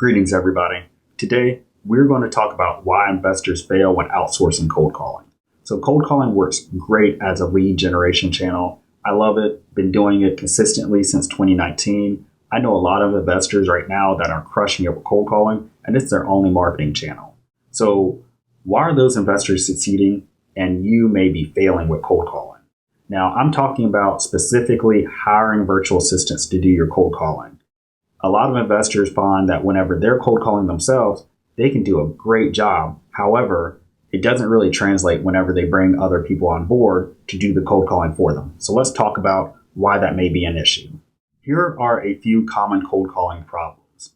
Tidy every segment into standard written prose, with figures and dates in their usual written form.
Greetings, everybody. Today, we're going to talk about why investors fail when outsourcing cold calling. So cold calling works great as a lead generation channel. I love it. Been doing it consistently since 2019. I know a lot of investors right now that are crushing it with cold calling, and it's their only marketing channel. So why are those investors succeeding and you may be failing with cold calling? Now, I'm talking about specifically hiring virtual assistants to do your cold calling. A lot of investors find that whenever they're cold calling themselves, they can do a great job. However, it doesn't really translate whenever they bring other people on board to do the cold calling for them. So let's talk about why that may be an issue. Here are a few common cold calling problems.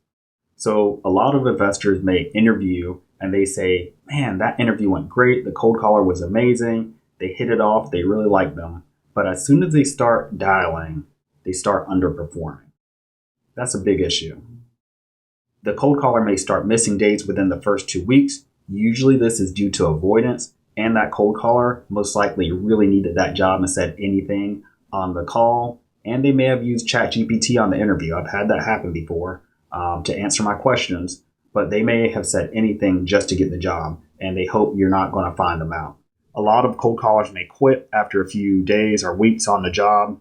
So a lot of investors may interview and they say, man, that interview went great. The cold caller was amazing. They hit it off. They really like them. But as soon as they start dialing, they start underperforming. That's a big issue. The cold caller may start missing days within the first 2 weeks. Usually this is due to avoidance, and that cold caller most likely really needed that job and said anything on the call. And they may have used ChatGPT on the interview. I've had that happen before to answer my questions, but they may have said anything just to get the job, and they hope you're not going to find them out. A lot of cold callers may quit after a few days or weeks on the job.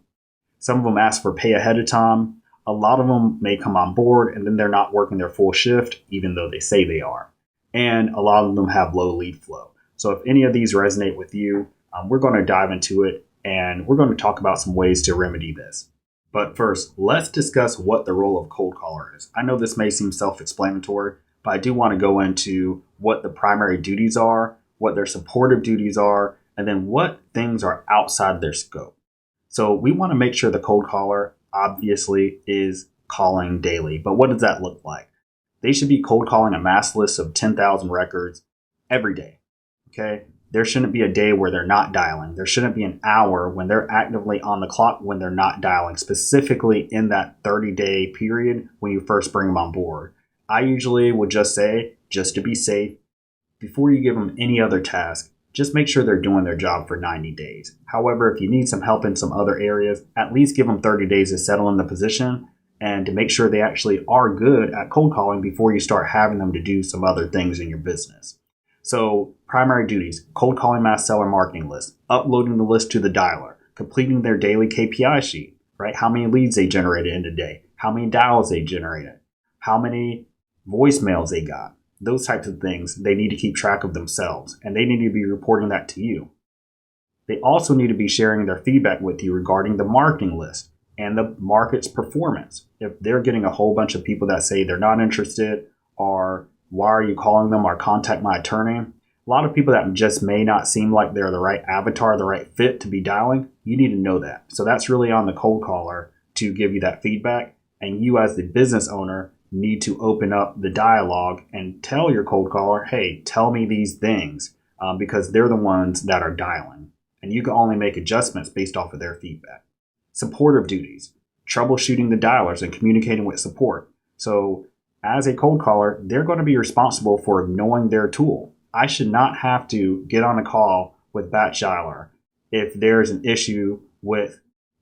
Some of them ask for pay ahead of time. A lot of them may come on board and then they're not working their full shift, even though they say they are. And a lot of them have low lead flow. So if any of these resonate with you, we're going to dive into it and we're going to talk about some ways to remedy this. But first, let's discuss what the role of cold caller is. I know this may seem self-explanatory, but I do want to go into what the primary duties are, what their supportive duties are, and then what things are outside their scope. So we want to make sure the cold caller obviously is calling daily. But what does that look like? They should be cold calling a mass list of 10,000 records every day. Okay. There shouldn't be a day where they're not dialing. There shouldn't be an hour when they're actively on the clock when they're not dialing, specifically in that 30-day period when you first bring them on board. I usually would just say, just to be safe, before you give them any other task, just make sure they're doing their job for 90 days. However, if you need some help in some other areas, at least give them 30 days to settle in the position and to make sure they actually are good at cold calling before you start having them to do some other things in your business. So primary duties: cold calling mass seller marketing list, uploading the list to the dialer, completing their daily KPI sheet, right? How many leads they generated in a day, how many dials they generated, how many voicemails they got. Those types of things they need to keep track of themselves, and they need to be reporting that to you. They also need to be sharing their feedback with you regarding the marketing list and the market's performance. If they're getting a whole bunch of people that say they're not interested, or why are you calling them, or contact my attorney, a lot of people that just may not seem like they're the right avatar, the right fit to be dialing, you need to know that. So that's really on the cold caller to give you that feedback, and you as the business owner need to open up the dialogue and tell your cold caller, hey, tell me these things, because they're the ones that are dialing. And you can only make adjustments based off of their feedback. Supportive duties: troubleshooting the dialers and communicating with support. So as a cold caller, they're going to be responsible for knowing their tool. I should not have to get on a call with batch dialer if there's an issue with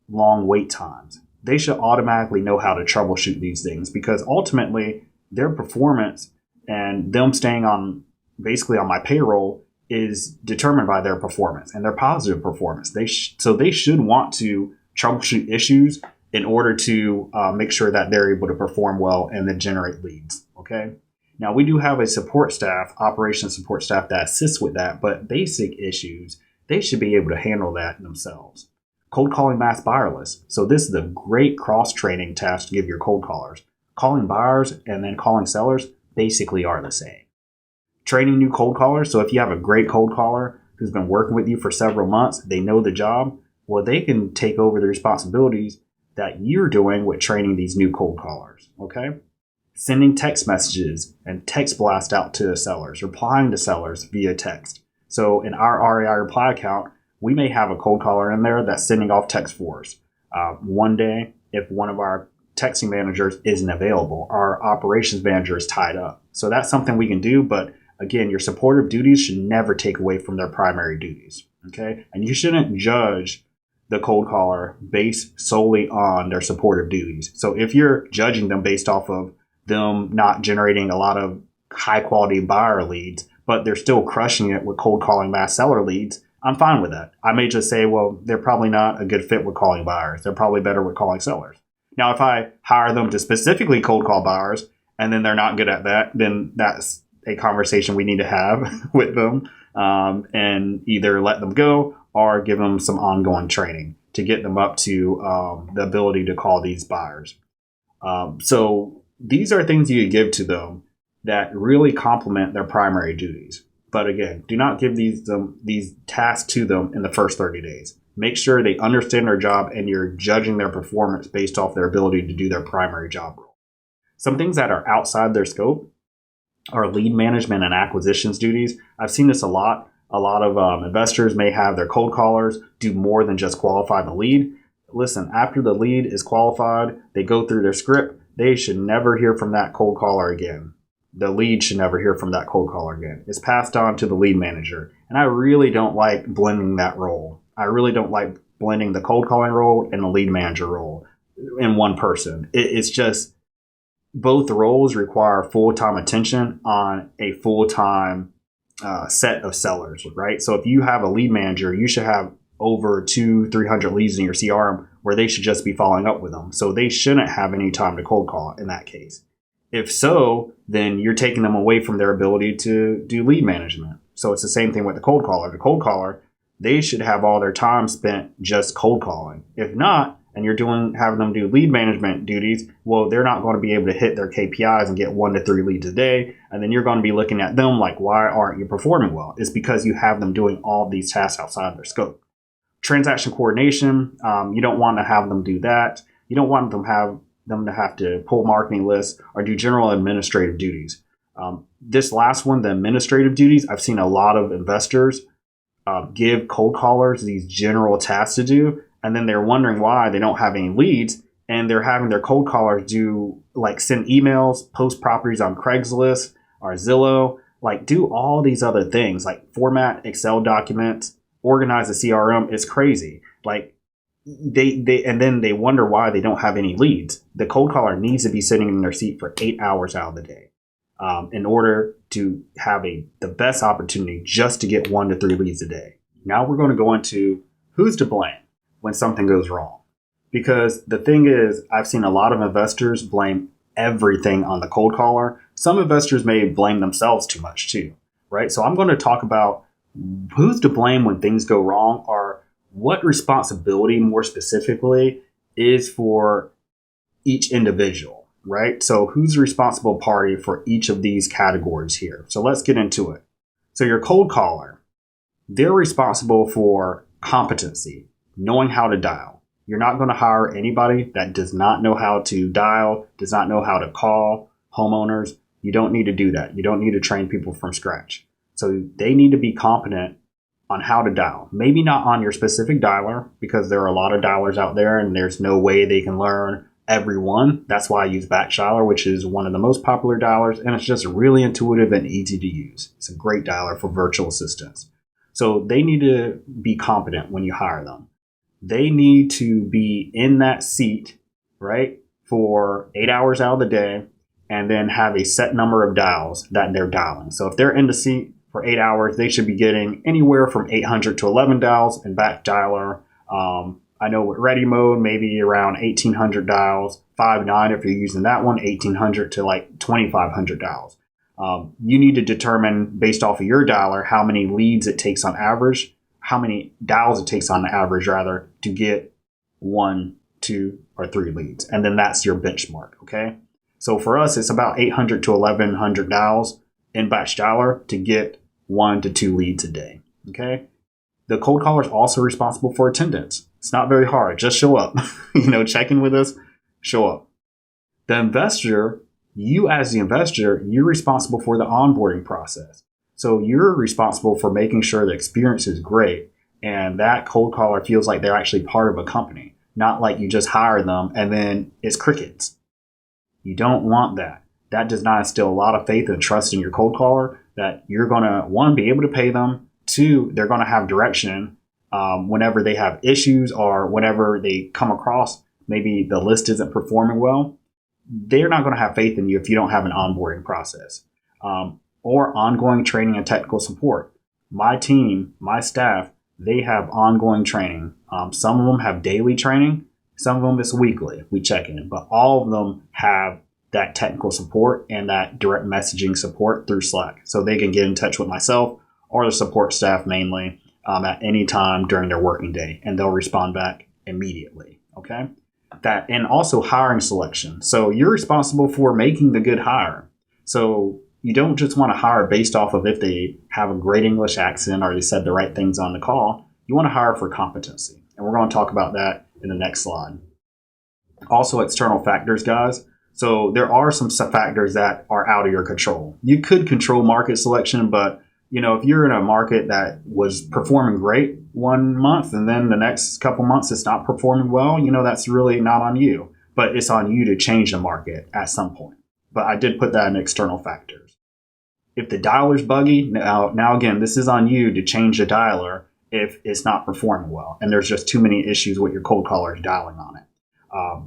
long wait times. They should automatically know how to troubleshoot these things, because ultimately their performance and them staying on basically on my payroll is determined by their performance and their positive performance. So they should want to troubleshoot issues in order to make sure that they're able to perform well and then generate leads. Okay. Now we do have a support staff, operations support staff that assists with that, but basic issues, they should be able to handle that themselves. Cold calling mass buyer lists. So this is a great cross-training task to give your cold callers. Calling buyers and then calling sellers basically are the same. Training new cold callers. So if you have a great cold caller who's been working with you for several months, they know the job, well, they can take over the responsibilities that you're doing with training these new cold callers. Okay. Sending text messages and text blast out to sellers, replying to sellers via text. So in our RAI reply account, we may have a cold caller in there that's sending off text for us. One day, if one of our texting managers isn't available, our operations manager is tied up. So that's something we can do. But again, your supportive duties should never take away from their primary duties. Okay. And you shouldn't judge the cold caller based solely on their supportive duties. So if you're judging them based off of them not generating a lot of high quality buyer leads, but they're still crushing it with cold calling mass seller leads, I'm fine with that. I may just say, well, they're probably not a good fit with calling buyers. They're probably better with calling sellers. Now, if I hire them to specifically cold call buyers and then they're not good at that, then that's a conversation we need to have with them, and either let them go or give them some ongoing training to get them up to the ability to call these buyers. So these are things you give to them that really complement their primary duties. But again, do not give these tasks to them in the first 30 days. Make sure they understand their job and you're judging their performance based off their ability to do their primary job role. Some things that are outside their scope are lead management and acquisitions duties. I've seen this a lot. A lot of investors may have their cold callers do more than just qualify the lead. Listen, after the lead is qualified, they go through their script. They should never hear from that cold caller again. The lead should never hear from that cold caller again. It's passed on to the lead manager. And I really don't like blending that role. I really don't like blending the cold calling role and the lead manager role in one person. It's just both roles require full-time attention on a full-time set of sellers, right? So if you have a lead manager, you should have over 200-300 leads in your CRM where they should just be following up with them. So they shouldn't have any time to cold call in that case. If so, then you're taking them away from their ability to do lead management. So it's the same thing with the cold caller. The cold caller, they should have all their time spent just cold calling. If not, and you're having them do lead management duties, well, they're not going to be able to hit their KPIs and get 1 to 3 leads a day. And then you're going to be looking at them like, why aren't you performing well? It's because you have them doing all these tasks outside their scope. Transaction coordination, you don't want to have them do that. You don't want them to have to pull marketing lists or do general administrative duties. This last one, the administrative duties, I've seen a lot of investors give cold callers these general tasks to do, and then they're wondering why they don't have any leads, and they're having their cold callers do like send emails, post properties on Craigslist or Zillow, like do all these other things like format Excel documents, organize a CRM. It's crazy. Like and then they wonder why they don't have any leads. The cold caller needs to be sitting in their seat for 8 hours out of the day in order to have the best opportunity just to get 1 to 3 leads a day. Now we're going to go into who's to blame when something goes wrong. Because the thing is, I've seen a lot of investors blame everything on the cold caller. Some investors may blame themselves too much too, right? So I'm going to talk about who's to blame when things go wrong, or what responsibility more specifically is for each individual, right? So who's the responsible party for each of these categories here? So let's get into it. So your cold caller, they're responsible for competency, knowing how to dial. You're not going to hire anybody that does not know how to dial, does not know how to call homeowners. You don't need to do that. You don't need to train people from scratch. So they need to be competent on how to dial. Maybe not on your specific dialer, because there are a lot of dialers out there and there's no way they can learn every one. That's why I use Batch Dialer, which is one of the most popular dialers, and it's just really intuitive and easy to use. It's a great dialer for virtual assistants. So they need to be competent when you hire them. They need to be in that seat, right, for 8 hours out of the day, and then have a set number of dials that they're dialing. So if they're in the seat for 8 hours, they should be getting anywhere from 800 to 11 dials in Batch Dialer. I know with Ready Mode, maybe around 1,800 dials. 5.9, if you're using that one, 1,800 to like 2,500 dials. You need to determine, based off of your dialer, how many leads it takes on average, how many dials it takes on average, rather, to get 1, 2, or 3 leads. And then that's your benchmark, okay? So for us, it's about 800 to 1,100 dials in Batch Dialer to get 1 to 2 leads a day, okay? The cold caller is also responsible for attendance. It's not very hard. Just show up. Check in with us, show up. The investor, you as the investor, you're responsible for the onboarding process. So you're responsible for making sure the experience is great and that cold caller feels like they're actually part of a company, not like you just hire them and then it's crickets. You don't want that. That does not instill a lot of faith and trust in your cold caller that you're going to, 1, be able to pay them. 2, they're going to have direction whenever they have issues or whenever they come across maybe the list isn't performing well. they're not going to have faith in you if you don't have an onboarding process or ongoing training and technical support. My team, my staff, they have ongoing training. Some of them have daily training. Some of them is weekly. We check in, but all of them have that technical support and that direct messaging support through Slack. So they can get in touch with myself or the support staff mainly at any time during their working day, and they'll respond back immediately. Okay. That, and also hiring selection. So you're responsible for making the good hire. So you don't just want to hire based off of if they have a great English accent or they said the right things on the call. You want to hire for competency. And we're going to talk about that in the next slide. Also, external factors, guys. So there are some factors that are out of your control. You could control market selection, but if you're in a market that was performing great one month and then the next couple months it's not performing well, that's really not on you, but it's on you to change the market at some point. But I did put that in external factors. If the dialer's buggy, now again, this is on you to change the dialer if it's not performing well and there's just too many issues with your cold callers dialing on it.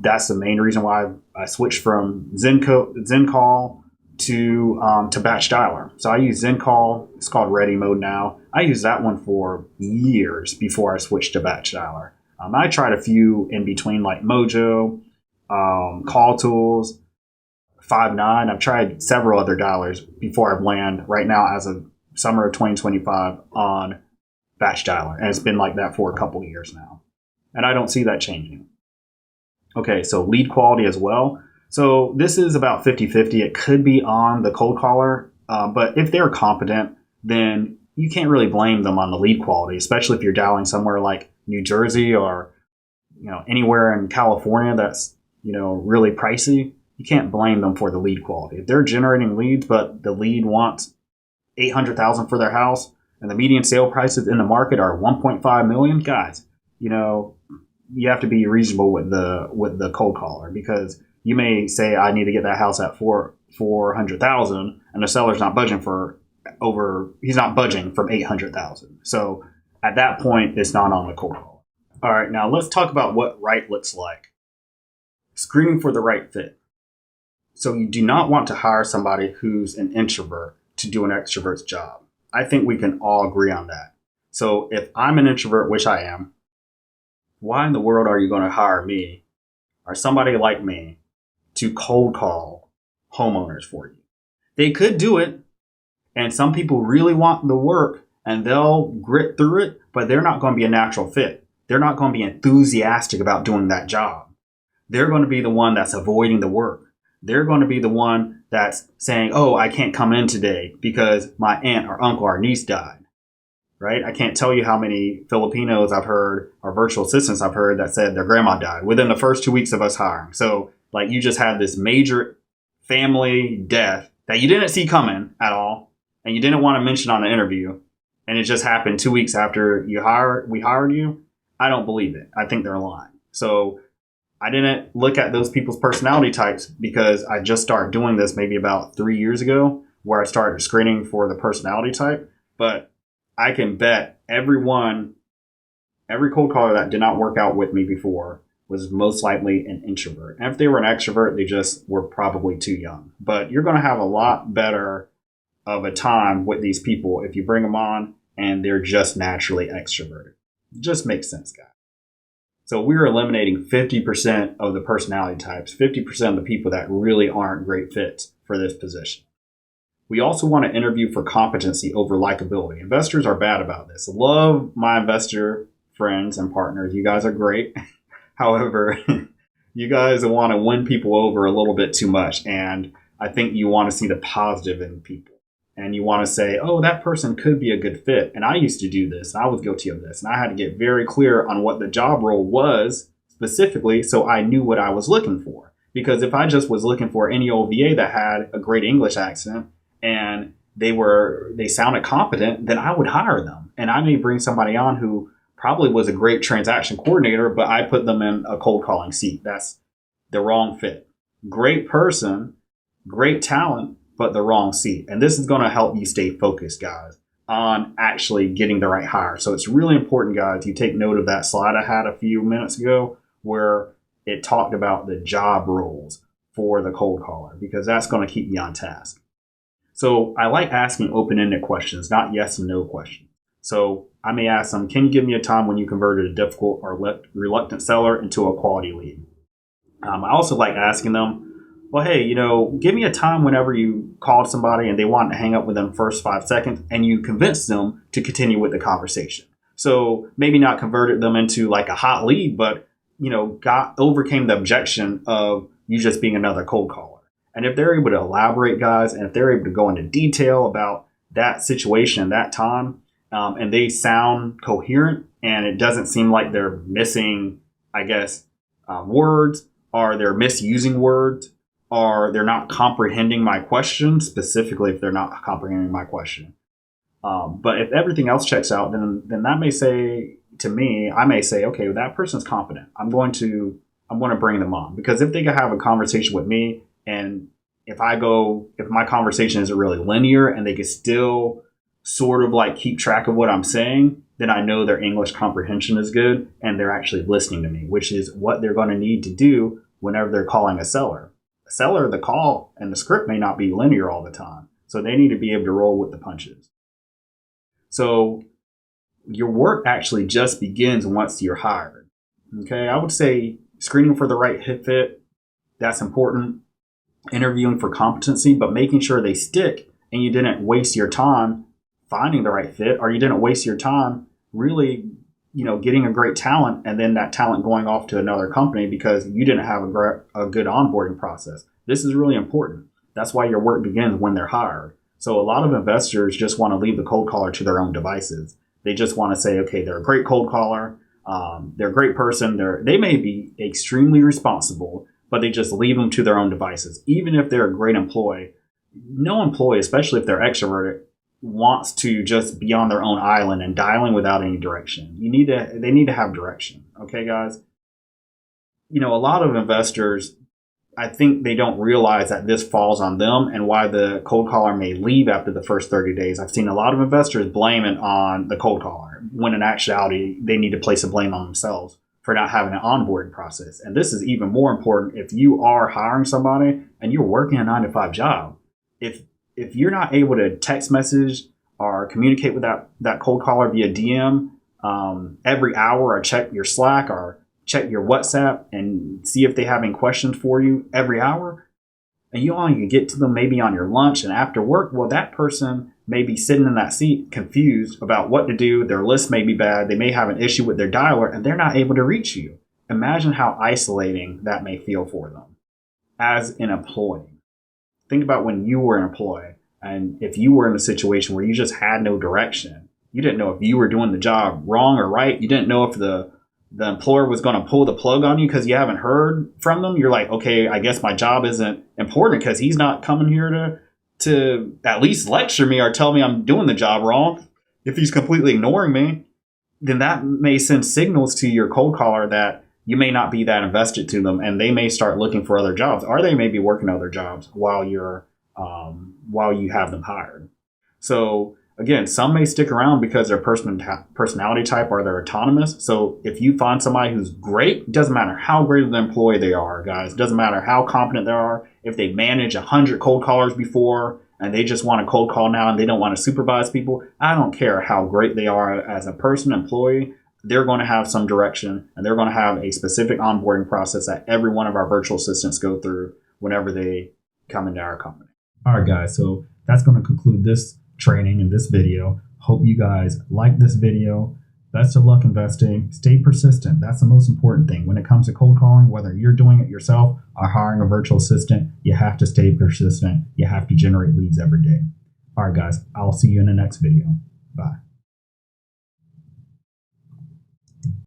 That's the main reason why I switched from ZenCall to batch dialer. So I use ZenCall. It's called Ready Mode now. I used that one for years before I switched to batch dialer. I tried a few in between like Mojo, Call Tools, 5.9. I've tried several other dialers before I've landed right now as of summer of 2025 on batch dialer. And it's been like that for a couple of years now. And I don't see that changing. Okay, so lead quality as well. So this is about 50-50. It could be on the cold caller, but if they're competent, then you can't really blame them on the lead quality, especially if you're dialing somewhere like New Jersey or anywhere in California that's really pricey. You can't blame them for the lead quality. If they're generating leads, but the lead wants $800,000 for their house, and the median sale prices in the market are $1.5 million, guys, you have to be reasonable with the cold caller, because you may say, I need to get that house at $400,000, and the seller's not budging he's not budging from $800,000. So at that point, it's not on the cold caller. All right, now let's talk about what right looks like. Screening for the right fit. So you do not want to hire somebody who's an introvert to do an extrovert's job. I think we can all agree on that. So if I'm an introvert, which I am, why in the world are you going to hire me or somebody like me to cold call homeowners for you? They could do it, and some people really want the work and they'll grit through it, but they're not going to be a natural fit. They're not going to be enthusiastic about doing that job. They're going to be the one that's avoiding the work. They're going to be the one that's saying, oh, I can't come in today because my aunt or uncle or niece died. Right? I can't tell you how many Filipinos I've heard or virtual assistants I've heard that said their grandma died within the first 2 weeks of us hiring. So like you just had this major family death that you didn't see coming at all, and you didn't want to mention on the interview, and it just happened 2 weeks after we hired you. I don't believe it. I think they're lying. So I didn't look at those people's personality types because I just started doing this maybe about 3 years ago, where I started screening for the personality type. But I can bet every cold caller that did not work out with me before was most likely an introvert. And if they were an extrovert, they just were probably too young. But you're going to have a lot better of a time with these people if you bring them on and they're just naturally extroverted. It just makes sense, guys. So we're eliminating 50% of the personality types, 50% of the people that really aren't great fits for this position. We also want to interview for competency over likability. Investors are bad about this. Love my investor friends and partners. You guys are great. However, you guys want to win people over a little bit too much. And I think you want to see the positive in people. And you want to say, oh, that person could be a good fit. And I used to do this. I was guilty of this. And I had to get very clear on what the job role was specifically so I knew what I was looking for. Because if I just was looking for any old VA that had a great English accent and they sounded competent, then I would hire them. And I may bring somebody on who probably was a great transaction coordinator, but I put them in a cold calling seat. That's the wrong fit. Great person, great talent, but the wrong seat. And this is going to help you stay focused, guys, on actually getting the right hire. So it's really important, guys, you take note of that slide I had a few minutes ago where it talked about the job roles for the cold caller because that's going to keep you on task. So I like asking open-ended questions, not yes and no questions. So I may ask them, can you give me a time when you converted a difficult or reluctant seller into a quality lead? I also like asking them, well, hey, give me a time whenever you called somebody and they wanted to hang up within the first 5 seconds and you convinced them to continue with the conversation. So maybe not converted them into like a hot lead, but, overcame the objection of you just being another cold caller. And if they're able to elaborate, guys, and if they're able to go into detail about that situation, that time, and they sound coherent and it doesn't seem like they're missing, words, or they're misusing words, or they're not comprehending my question, specifically if they're not comprehending my question. But if everything else checks out, then that may say to me, I may say, okay, well, that person's competent. I'm going to bring them on, because if they can have a conversation with me, and if my conversation isn't really linear and they can still sort of like keep track of what I'm saying, then I know their English comprehension is good and they're actually listening to me, which is what they're going to need to do whenever they're calling a seller. A seller, the call and the script may not be linear all the time. So they need to be able to roll with the punches. So your work actually just begins once you're hired. Okay, I would say screening for the right fit, that's important. Interviewing for competency, but making sure they stick and you didn't waste your time finding the right fit, or you didn't waste your time really, getting a great talent and then that talent going off to another company because you didn't have a good onboarding process. This is really important. That's why your work begins when they're hired. So a lot of investors just want to leave the cold caller to their own devices. They just want to say, okay, they're a great cold caller. They're a great person. They may be extremely responsible, but they just leave them to their own devices. Even if they're a great employee, no employee, especially if they're extroverted, wants to just be on their own island and dialing without any direction. They need to have direction. Okay, guys? A lot of investors, I think they don't realize that this falls on them and why the cold caller may leave after the first 30 days. I've seen a lot of investors blame it on the cold caller, when in actuality, they need to place a blame on themselves for not having an onboarding process. And this is even more important if you are hiring somebody and you're working a 9-to-5 job. If you're not able to text message or communicate with that cold caller via DM every hour, or check your Slack or check your WhatsApp and see if they have any questions for you every hour, and you only can get to them maybe on your lunch and after work, well, that person may be sitting in that seat confused about what to do. Their list may be bad. They may have an issue with their dialer and they're not able to reach you. Imagine how isolating that may feel for them as an employee. Think about when you were an employee and if you were in a situation where you just had no direction. You didn't know if you were doing the job wrong or right. You didn't know if the employer was going to pull the plug on you because you haven't heard from them. You're like, okay, I guess my job isn't important because he's not coming here to at least lecture me or tell me I'm doing the job wrong. If he's completely ignoring me, then that may send signals to your cold caller that you may not be that invested to them, and they may start looking for other jobs, or they may be working other jobs while you have them hired. So again, some may stick around because their personality type or they're autonomous. So if you find somebody who's great, it doesn't matter how great of an employee they are, guys. It doesn't matter how competent they are. If they manage 100 cold callers before and they just want to cold call now and they don't want to supervise people, I don't care how great they are as a person, employee. They're going to have some direction and they're going to have a specific onboarding process that every one of our virtual assistants go through whenever they come into our company. All right, guys. So that's going to conclude this training in this video. Hope you guys like this video. Best of luck investing. Stay persistent. That's the most important thing. When it comes to cold calling, whether you're doing it yourself or hiring a virtual assistant, you have to stay persistent. You have to generate leads every day. All right, guys. I'll see you in the next video.